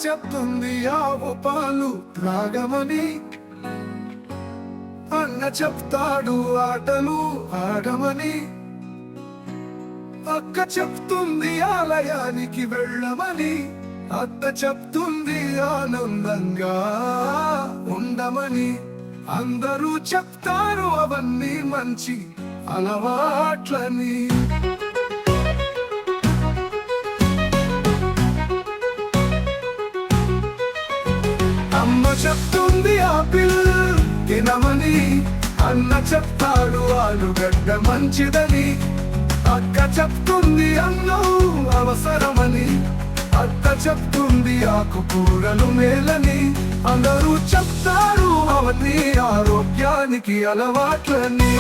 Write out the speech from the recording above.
చెప్తుంది ఆవు పాలు త్రాగమని, అన్న చెప్తాడు ఆటలు ఆడమని, అక్క చెప్తుంది ఆలయానికి వెళ్ళమని, అత్త చెప్తుంది ఆనందంగా ఉండమని. అందరూ చెప్తారు అవన్నీ మంచి అలవాట్లని. అమ్మ చెప్తుంది ఆపిల్ తినమని, అన్న చెప్తాడు ఆలుగడ్డ మంచిదని, అక్క చెప్తుంది అన్నం అవసరమని, అత్త చెప్తుంది ఆకుకూరలు మేలని. అందరూ చెప్తారు అవన్నీ ఆరోగ్యానికి అలవాట్లని.